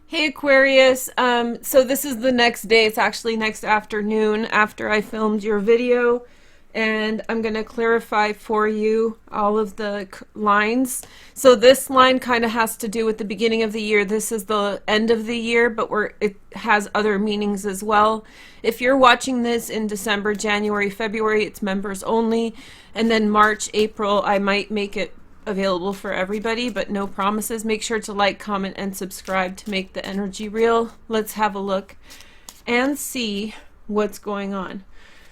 Hey Aquarius, so this is the next day. It's actually next afternoon after I filmed your video, and I'm going to clarify for you all of the lines. So this line kind of has to do with the beginning of the year. This is the end of the year, but it has other meanings as well. If you're watching this in December, January, February, it's members only, and then March, April, I might make it available for everybody, but no promises. Make sure to like, comment, and subscribe to make the energy real. Let's have a look and see what's going on.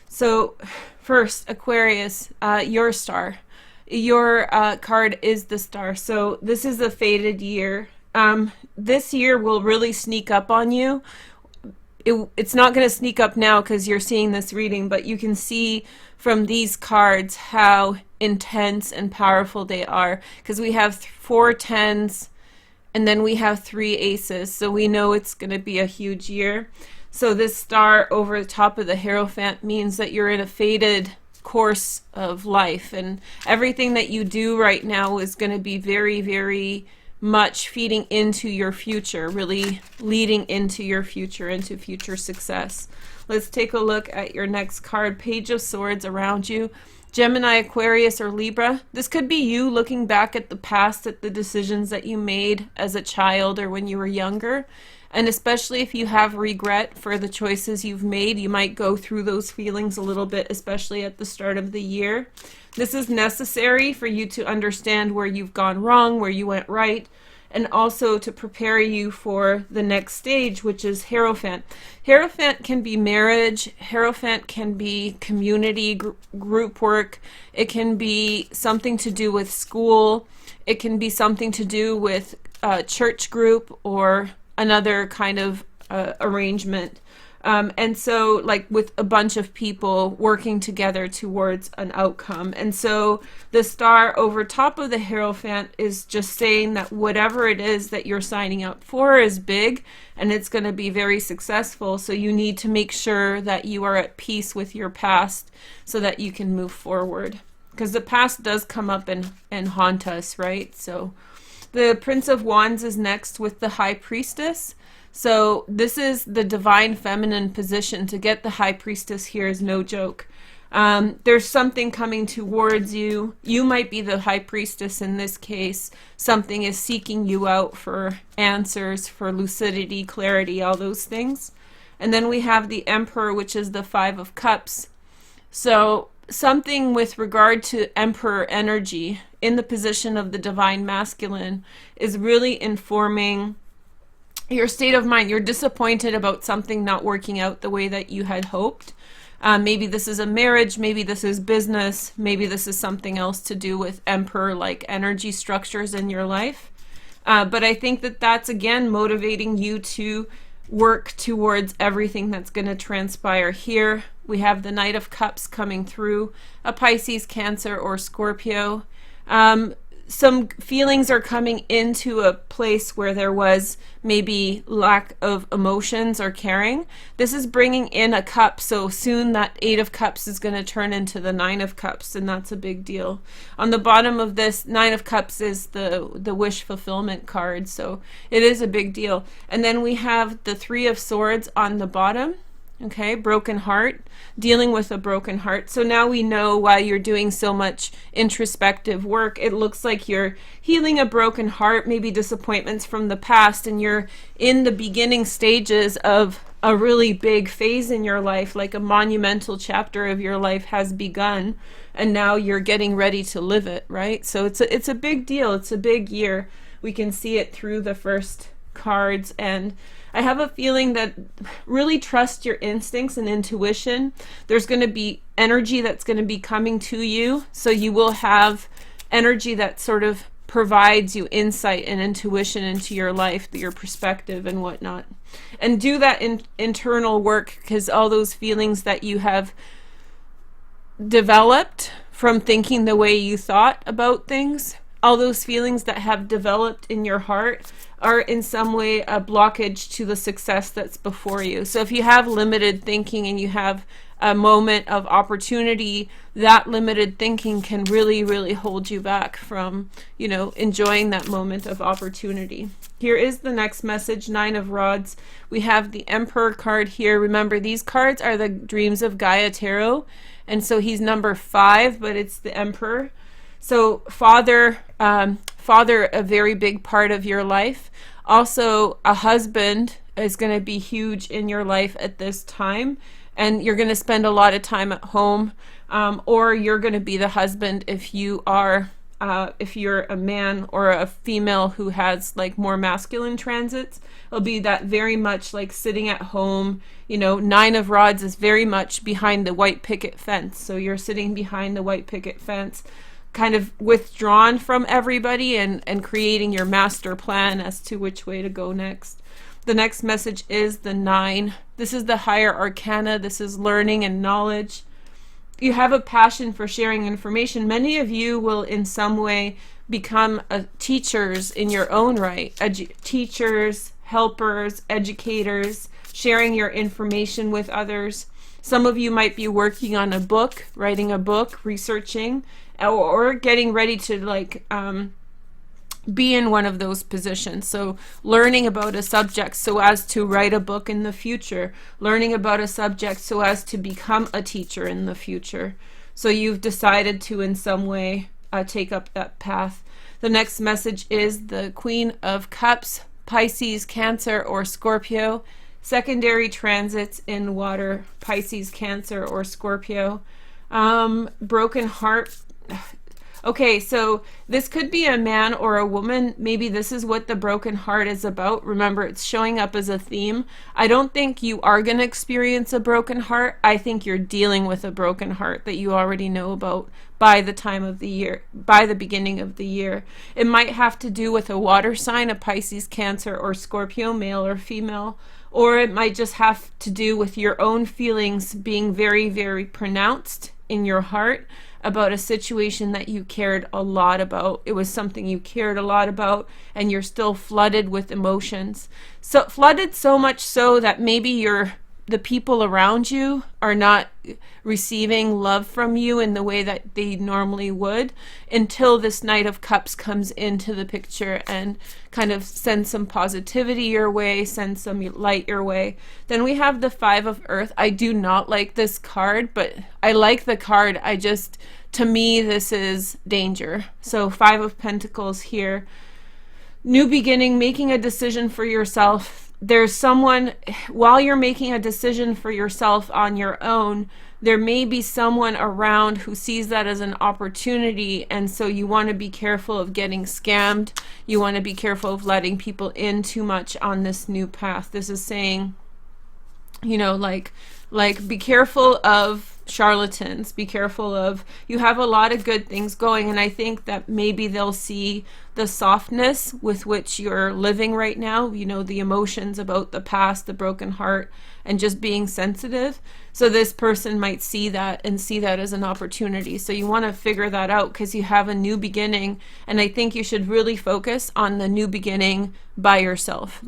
So first, Aquarius, your star. Your card is the star. So this is a fated year. This year will really sneak up on you. It's not going to sneak up now because you're seeing this reading, but you can see from these cards how intense and powerful they are, because we have 4 10s and then we have 3 aces, so we know it's going to be a huge year. So this star over the top of the Hierophant means that you're in a fated course of life, and everything that you do right now is going to be very, very much feeding into your future, really leading into your future, into future success. Let's take a look at your next card. Page of Swords around you. Gemini, Aquarius, or Libra. This could be you looking back at the past, at the decisions that you made as a child or when you were younger. And especially if you have regret for the choices you've made, you might go through those feelings a little bit, especially at the start of the year. This is necessary for you to understand where you've gone wrong, where you went right, and also to prepare you for the next stage, which is Hierophant. Hierophant can be marriage. Hierophant can be community group work. It can be something to do with school. It can be something to do with church group or another kind of arrangement. And so, like, with a bunch of people working together towards an outcome. And so the star over top of the Hierophant is just saying that whatever it is that you're signing up for is big and it's going to be very successful. So you need to make sure that you are at peace with your past so that you can move forward. Because the past does come up and haunt us, right? So the Prince of Wands is next with the High Priestess. So this is the divine feminine position. To get the High Priestess here is no joke. There's something coming towards you. You might be the High Priestess in this case. Something is seeking you out for answers, for lucidity, clarity, all those things. And then we have the Emperor, which is the 5 of Cups. So something with regard to Emperor energy in the position of the divine masculine is really informing your state of mind. You're disappointed about something not working out the way that you had hoped. Maybe this is a marriage, maybe this is business, maybe this is something else to do with emperor-like energy structures in your life. But I think that that's, again, motivating you to work towards everything that's going to transpire here. We have the Knight of Cups coming through, a Pisces, Cancer, or Scorpio. Some feelings are coming into a place where there was maybe lack of emotions or caring. This is bringing in a cup, so soon that 8 of Cups is going to turn into the 9 of Cups, and that's a big deal. On the bottom of this, 9 of Cups is the wish fulfillment card, so it is a big deal. And then we have the 3 of Swords on the bottom. Okay, broken heart, dealing with a broken heart. So now we know why you're doing so much introspective work. It looks like you're healing a broken heart, maybe disappointments from the past, and you're in the beginning stages of a really big phase in your life, like a monumental chapter of your life has begun, and now you're getting ready to live it, right? So it's a big deal. It's a big year. We can see it through the first cards, and I have a feeling that really trust your instincts and intuition. There's going to be energy that's going to be coming to you, so you will have energy that sort of provides you insight and intuition into your life, your perspective and whatnot. And do that internal work, because all those feelings that you have developed from thinking the way you thought about things, all those feelings that have developed in your heart are in some way a blockage to the success that's before you. So if you have limited thinking and you have a moment of opportunity, that limited thinking can really, really hold you back from, you know, enjoying that moment of opportunity. Here is the next message, 9 of Rods. We have the Emperor card here. Remember, these cards are the Dreams of Gaia Tarot. And so he's number 5, but it's the Emperor. So father, a very big part of your life. Also, a husband is going to be huge in your life at this time. And you're going to spend a lot of time at home, or you're going to be the husband if you are, if you're a man or a female who has like more masculine transits. It'll be that very much like sitting at home. You know, 9 of Rods is very much behind the white picket fence. So you're sitting behind the white picket fence, kind of withdrawn from everybody and creating your master plan as to which way to go next. The next message is the 9. This is the Higher Arcana. This is learning and knowledge. You have a passion for sharing information. Many of you will in some way become teachers in your own right. Teachers, helpers, educators, sharing your information with others. Some of you might be working on a book, writing a book, researching, or getting ready to like be in one of those positions. So learning about a subject so as to write a book in the future, learning about a subject so as to become a teacher in the future. So you've decided to in some way take up that path. The next message is the Queen of Cups, Pisces, Cancer, or Scorpio. Secondary transits in water, Pisces, Cancer, or Scorpio. Broken heart. Okay, so this could be a man or a woman. Maybe this is what the broken heart is about. Remember, it's showing up as a theme. I don't think you are going to experience a broken heart. I think you're dealing with a broken heart that you already know about by the time of the year, by the beginning of the year. It might have to do with a water sign, a Pisces, Cancer, or Scorpio, male or female. Or it might just have to do with your own feelings being very, very pronounced in your heart about a situation that you cared a lot about. It was something you cared a lot about, and you're still flooded with emotions. So flooded so much so that maybe the people around you are not receiving love from you in the way that they normally would until this Knight of Cups comes into the picture and kind of sends some positivity your way, sends some light your way. Then we have the 5 of Earth. I do not like this card, but I like the card. To me, this is danger. So 5 of Pentacles here. New beginning, making a decision for yourself. There's someone, while you're making a decision for yourself on your own, there may be someone around who sees that as an opportunity, and so you want to be careful of getting scammed. You want to be careful of letting people in too much on this new path. This is saying, you know, like be careful of charlatans, be careful of, you have a lot of good things going, and I think that maybe they'll see the softness with which you're living right now, you know, the emotions about the past, the broken heart, and just being sensitive. So this person might see that and see that as an opportunity. So you want to figure that out because you have a new beginning, and I think you should really focus on the new beginning by yourself.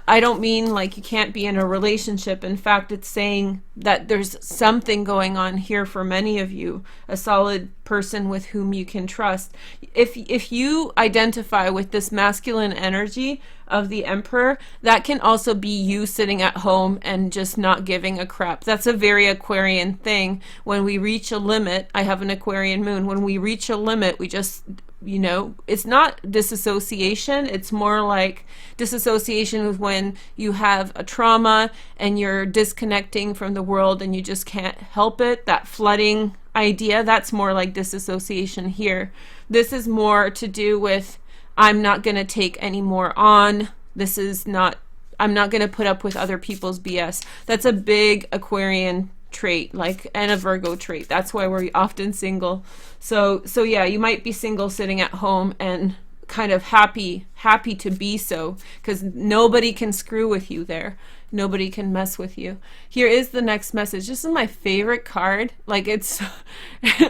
I don't mean like you can't be in a relationship. In fact, it's saying that there's something going on here for many of you, a solid person with whom you can trust. If you identify with this masculine energy of the Emperor, that can also be you sitting at home and just not giving a crap. That's a very Aquarian thing. When we reach a limit, I have an Aquarian moon, when we reach a limit, we just, you know, it's not disassociation. It's more like disassociation is when you have a trauma and you're disconnecting from the world and you just can't help it. That flooding idea, that's more like disassociation here. This is more to do with, I'm not going to take any more on. I'm not going to put up with other people's BS. That's a big Aquarian trait, and a Virgo trait. That's why we're often single. So yeah, you might be single sitting at home and kind of happy to be so, because nobody can screw with you there. Nobody can mess with you. Here is the next message. This is my favorite card. Like, it's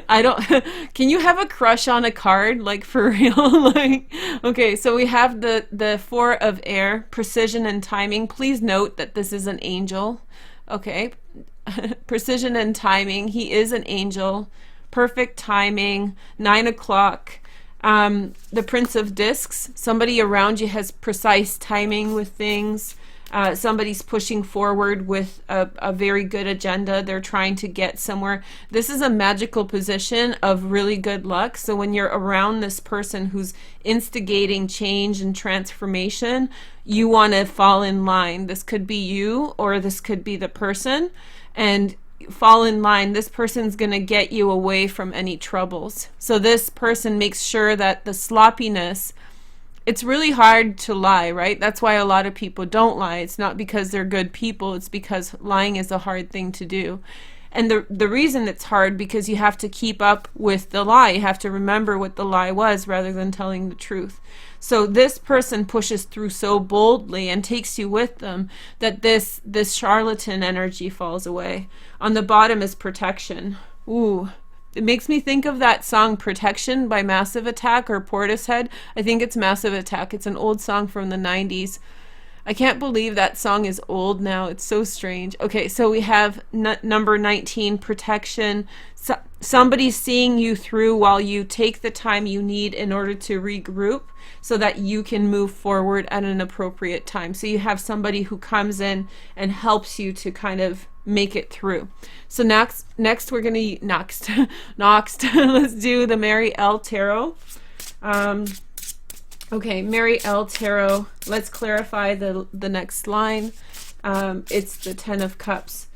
I don't can you have a crush on a card, like, for real? Like, okay, so we have the Four of Air, precision and timing. Please note that this is an angel. Okay. Precision and timing. He is an angel. Perfect timing. 9 o'clock. The Prince of Discs. Somebody around you has precise timing with things. Somebody's pushing forward with a very good agenda. They're trying to get somewhere. This is a magical position of really good luck. So when you're around this person who's instigating change and transformation, you want to fall in line. This could be you, or this could be the person. And fall in line. This person's going to get you away from any troubles. So this person makes sure that the sloppiness, it's really hard to lie, right? That's why a lot of people don't lie. It's not because they're good people. It's because lying is a hard thing to do. And the reason it's hard, because you have to keep up with the lie. You have to remember what the lie was rather than telling the truth. So this person pushes through so boldly and takes you with them that this charlatan energy falls away. On the bottom is protection. Ooh. It makes me think of that song Protection by Massive Attack or Portishead. I think it's Massive Attack. It's an old song from the 90s. I can't believe that song is old now. It's so strange. Okay, so we have number 19, protection. Somebody's seeing you through while you take the time you need in order to regroup so that you can move forward at an appropriate time. So you have somebody who comes in and helps you to kind of make it through. So next we're going to let's do the Mary L. Tarot. Okay, Mary L. Tarot. Let's clarify the next line. It's the Ten of Cups.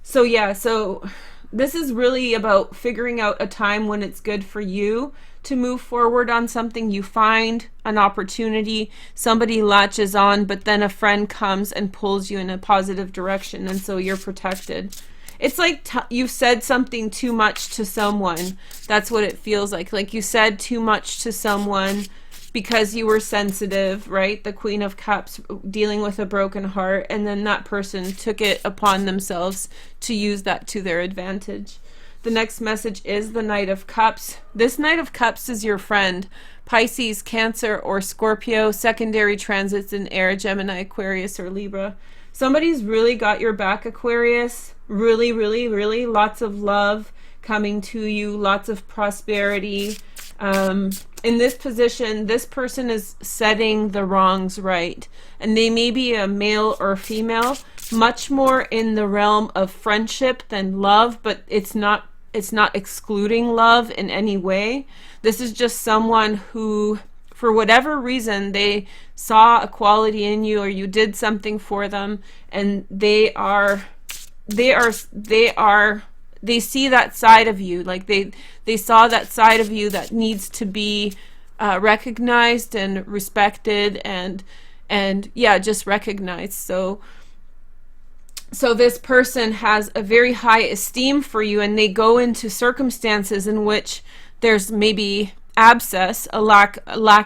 So yeah, so this is really about figuring out a time when it's good for you to move forward on something. You find an opportunity, somebody latches on, but then a friend comes and pulls you in a positive direction, and so you're protected. It's like you've said something too much to someone. That's what it feels like. Like you said too much to someone because you were sensitive, right? The Queen of Cups, dealing with a broken heart, and then that person took it upon themselves to use that to their advantage. The next message is the Knight of Cups. This Knight of Cups is your friend. Pisces, Cancer, or Scorpio. Secondary transits in air, Gemini, Aquarius, or Libra. Somebody's really got your back, Aquarius. Really, really, really. Lots of love coming to you. Lots of prosperity. In this position, this person is setting the wrongs right. And they may be a male or female, much more in the realm of friendship than love, but it's not excluding love in any way. This is just someone who, for whatever reason, they saw a quality in you, or you did something for them, and they see that side of you. Like they saw that side of you that needs to be recognized and respected, and yeah, just recognized. So this person has a very high esteem for you, and they go into circumstances in which there's maybe abscess, a lack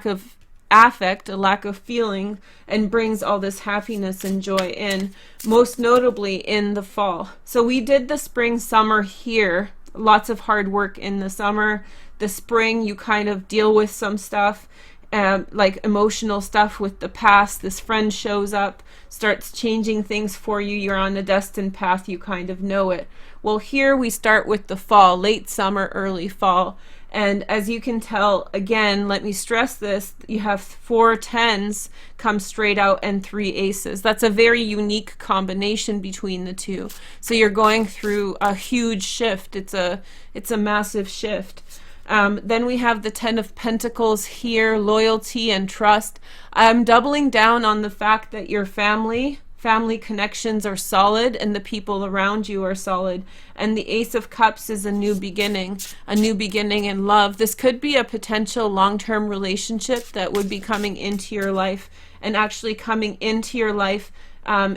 of affect, a lack of feeling, and brings all this happiness and joy in, most notably in the fall. So we did the spring, summer here, lots of hard work in the summer. The spring, you kind of deal with some stuff, like emotional stuff with the past. This friend shows up, starts changing things for you. You're on a destined path. You kind of know it. Well, here we start with the fall, late summer, early fall. And as you can tell, again, let me stress this, you have 4 tens come straight out and 3 aces. That's a very unique combination between the two. So you're going through a huge shift. It's a massive shift. Then we have the 10 of Pentacles here, loyalty and trust. I'm doubling down on the fact that your family connections are solid and the people around you are solid. And the Ace of Cups is a new beginning in love. This could be a potential long-term relationship that would be coming into your life, and actually coming into your life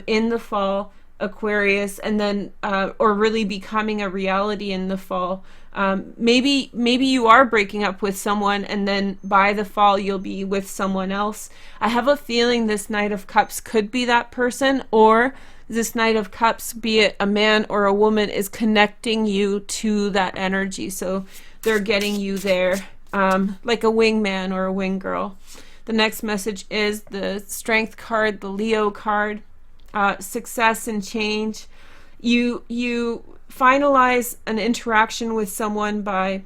in the fall, Aquarius, and then or really becoming a reality in the fall. Maybe you are breaking up with someone, and then by the fall you'll be with someone else. I have a feeling this Knight of Cups could be that person, or this Knight of Cups, be it a man or a woman, is connecting you to that energy. So they're getting you there, like a wingman or a wing girl. The next message is the Strength card, the Leo card. Success and change. You finalize an interaction with someone by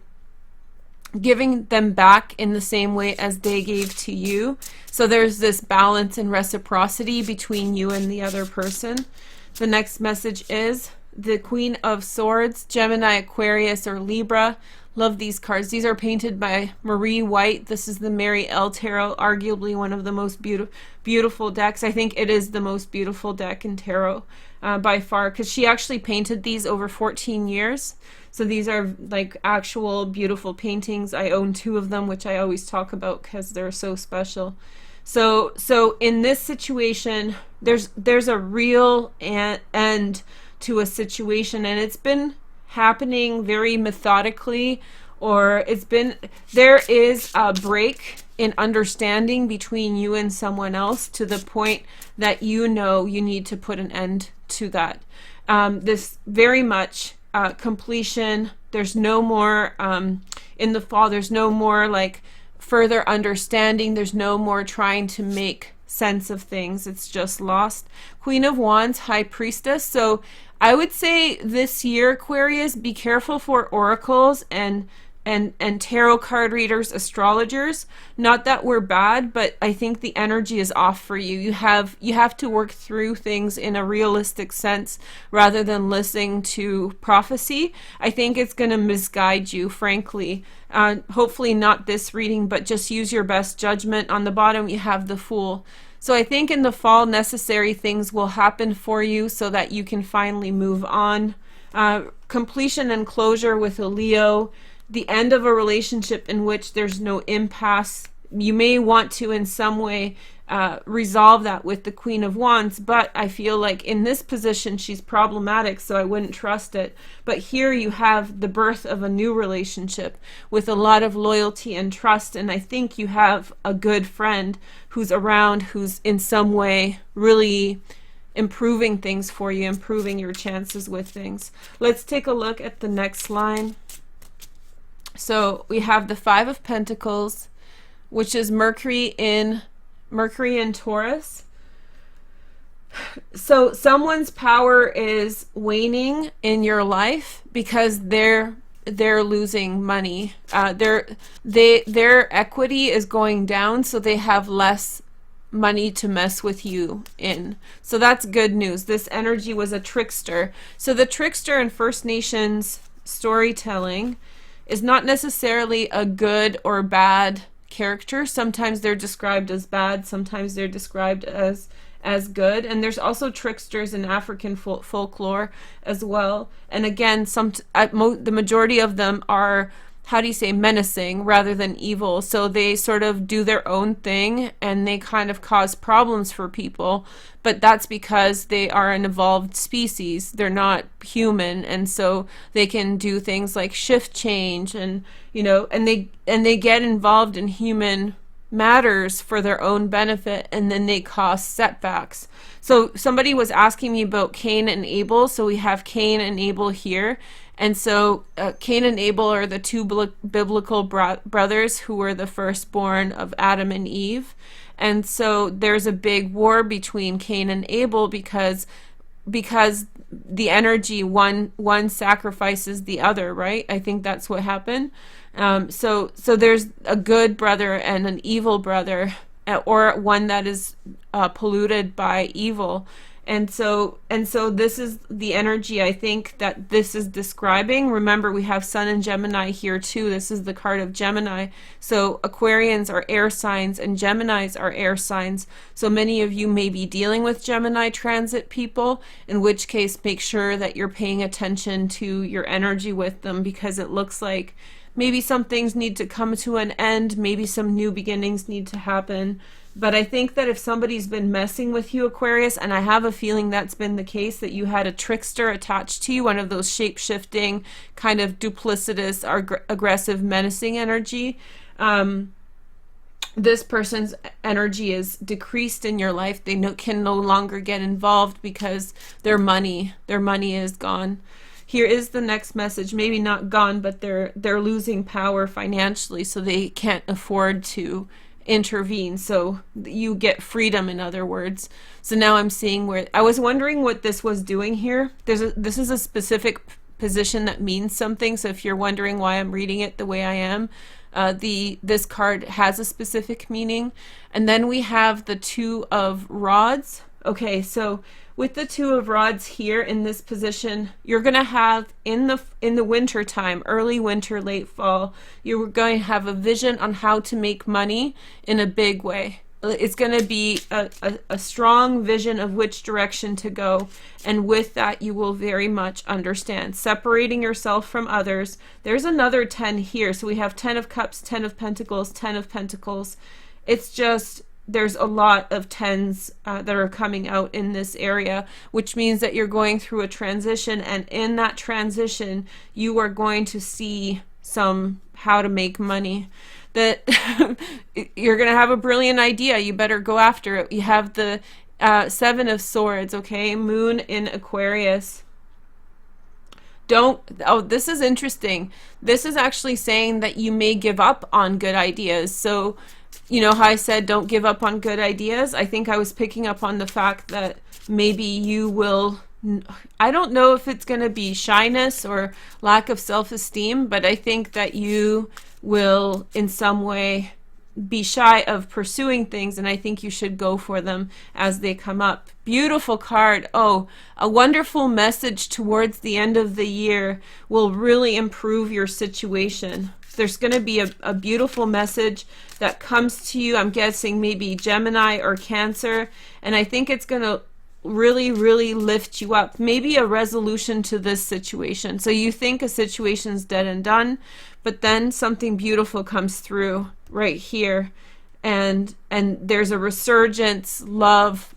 giving them back in the same way as they gave to you. So there's this balance and reciprocity between you and the other person. The next message is the Queen of Swords, Gemini, Aquarius, or Libra. Love these cards. These are painted by Marie White. This is the Mary L. Tarot, arguably one of the most beautiful decks. I think it is the most beautiful deck in tarot by far, because she actually painted these over 14 years. So these are like actual beautiful paintings. I own 2 of them, which I always talk about because they're so special. So in this situation, there's a real end to a situation, and it's been happening very methodically, or there is a break in understanding between you and someone else to the point that you need to put an end to that. This very much completion. There's no more in the fall, there's no more like further understanding, there's no more trying to make sense of things. It's just lost. Queen of Wands, High Priestess. So I would say this year, Aquarius, be careful for oracles and tarot card readers, astrologers. Not that we're bad, but I think the energy is off for you. You have to work through things in a realistic sense rather than listening to prophecy. I think it's going to misguide you, frankly. Hopefully not this reading, but just use your best judgment. On the bottom, you have the Fool. So I think in the fall, necessary things will happen for you so that you can finally move on. Completion and closure with a Leo. The end of a relationship in which there's no impasse. You may want to in some way resolve that with the Queen of Wands, but I feel like in this position she's problematic, so I wouldn't trust it. But here you have the birth of a new relationship with a lot of loyalty and trust, and I think you have a good friend who's around, who's in some way really improving things for you, improving your chances with things. Let's take a look at the next line. So we have the Five of Pentacles, which is Mercury in Taurus. So someone's power is waning in your life because they're losing money. Their equity is going down, so they have less money to mess with you in. So that's good news. This energy was a trickster. So the trickster in First Nations storytelling is not necessarily a good or bad character. Sometimes they're described as bad, sometimes they're described as good. And there's also tricksters in African folklore as well. And again, the majority of them are, how do you say, menacing rather than evil. So they sort of do their own thing and they kind of cause problems for people. But that's because they are an evolved species. They're not human, and so they can do things like shift change and they get involved in human matters for their own benefit, and then they cause setbacks. So somebody was asking me about Cain and Abel. So we have Cain and Abel here. And so Cain and Abel are the 2 biblical brothers who were the firstborn of Adam and Eve. And so there's a big war between Cain and Abel because the energy, one sacrifices the other, right? I think that's what happened. So there's a good brother and an evil brother, or one that is polluted by evil. And so this is the energy I think that this is describing. Remember, we have Sun and Gemini here too. This is the card of Gemini. So Aquarians are air signs and Geminis are air signs. So many of you may be dealing with Gemini transit people, in which case make sure that you're paying attention to your energy with them, because it looks like maybe some things need to come to an end, maybe some new beginnings need to happen. But I think that if somebody's been messing with you, Aquarius, and I have a feeling that's been the case, that you had a trickster attached to you, one of those shape-shifting, kind of duplicitous, aggressive, menacing energy, this person's energy is decreased in your life. They can no longer get involved because their money is gone. Here is the next message. Maybe not gone, but they're losing power financially, so they can't afford to intervene. So you get freedom, in other words. So now I'm seeing where I was wondering what this was doing here. This is a specific position that means something. So if you're wondering why I'm reading it the way I am, this card has a specific meaning. And then we have the Two of Rods. Okay, so with the Two of Rods here in this position, you're going to have in the winter time, early winter, late fall, you're going to have a vision on how to make money in a big way. It's going to be a strong vision of which direction to go, and with that you will very much understand separating yourself from others. There's another 10 here, so we have 10 of Cups, 10 of Pentacles, 10 of Pentacles. It's just there's a lot of 10s that are coming out in this area, which means that you're going through a transition, and in that transition you are going to see some how to make money. That you're going to have a brilliant idea. You better go after it. You have the Seven of Swords, okay? Moon in Aquarius. This is interesting. This is actually saying that you may give up on good ideas. So, you know how I said don't give up on good ideas? I think I was picking up on the fact that maybe you will, I don't know if it's going to be shyness or lack of self-esteem, but I think that you will in some way be shy of pursuing things, and I think you should go for them as they come up. Beautiful card. Oh, a wonderful message towards the end of the year will really improve your situation. There's going to be a beautiful message that comes to you. I'm guessing maybe Gemini or Cancer, and I think it's going to really, really lift you up. Maybe a resolution to this situation. So you think a situation's dead and done, but then something beautiful comes through right here, and there's a resurgence. Love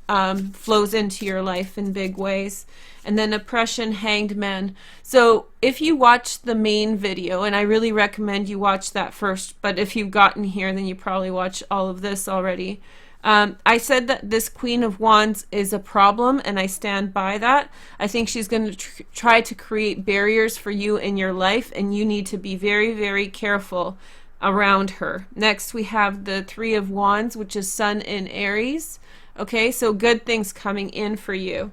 flows into your life in big ways. And then Oppression, Hanged Man. So if you watch the main video, and I really recommend you watch that first, but if you've gotten here, then you probably watch all of this already. I said that this Queen of Wands is a problem, and I stand by that. I think she's going to try to create barriers for you in your life, and you need to be very, very careful around her. Next, we have the Three of Wands, which is Sun in Aries. Okay, so good things coming in for you.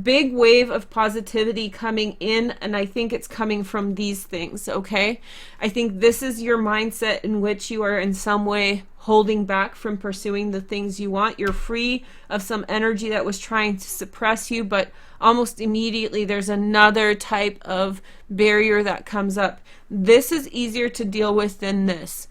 Big wave of positivity coming in, and I think it's coming from these things, okay? I think this is your mindset in which you are in some way holding back from pursuing the things you want. You're free of some energy that was trying to suppress you, but almost immediately there's another type of barrier that comes up. This is easier to deal with than this.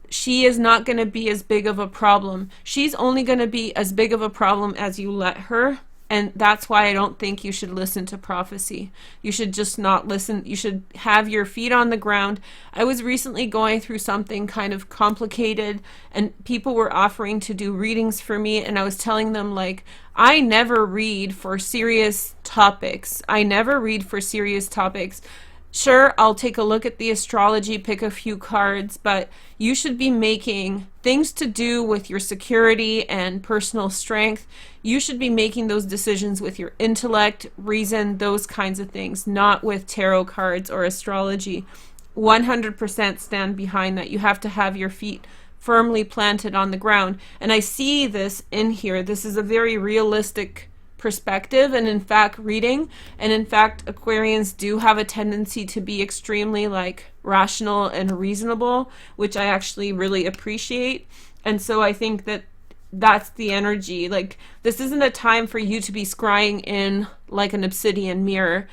She is not going to be as big of a problem. She's only going to be as big of a problem as you let her. And that's why I don't think you should listen to prophecy. You should just not listen. You should have your feet on the ground. I was recently going through something kind of complicated, and people were offering to do readings for me, and I was telling them, like, I never read for serious topics. I never read for serious topics. Sure, I'll take a look at the astrology, pick a few cards, but you should be making things to do with your security and personal strength. You should be making those decisions with your intellect, reason, those kinds of things, not with tarot cards or astrology. 100% stand behind that. You have to have your feet firmly planted on the ground. And I see this in here. This is a very realistic perspective, and in fact reading, and in fact Aquarians do have a tendency to be extremely like rational and reasonable, which I actually really appreciate. And so I think that that's the energy. Like, this isn't a time for you to be scrying in like an obsidian mirror.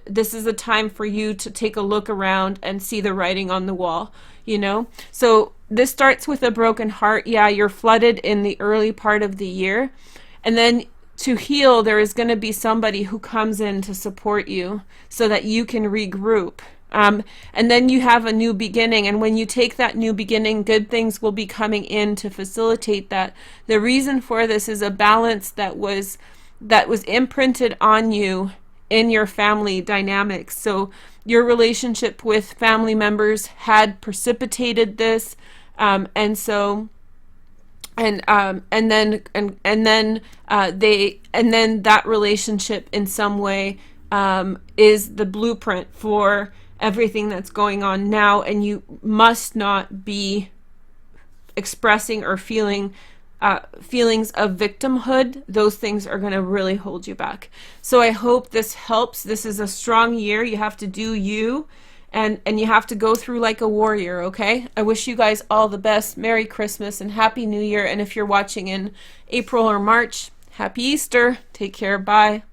This is a time for you to take a look around and see the writing on the wall, you know? So this starts with a broken heart. Yeah, you're flooded in the early part of the year, and then to heal, there is going to be somebody who comes in to support you so that you can regroup. And then you have a new beginning. And when you take that new beginning, good things will be coming in to facilitate that. The reason for this is a balance that was imprinted on you in your family dynamics. So your relationship with family members had precipitated this, and so and then that relationship in some way is the blueprint for everything that's going on now, and you must not be expressing or feeling feelings of victimhood. Those things are going to really hold you back. So I hope this helps. This is a strong year. You have to do you, and you have to go through like a warrior, okay? I wish you guys all the best. Merry Christmas and Happy New Year. And if you're watching in April or March, Happy Easter. Take care. Bye.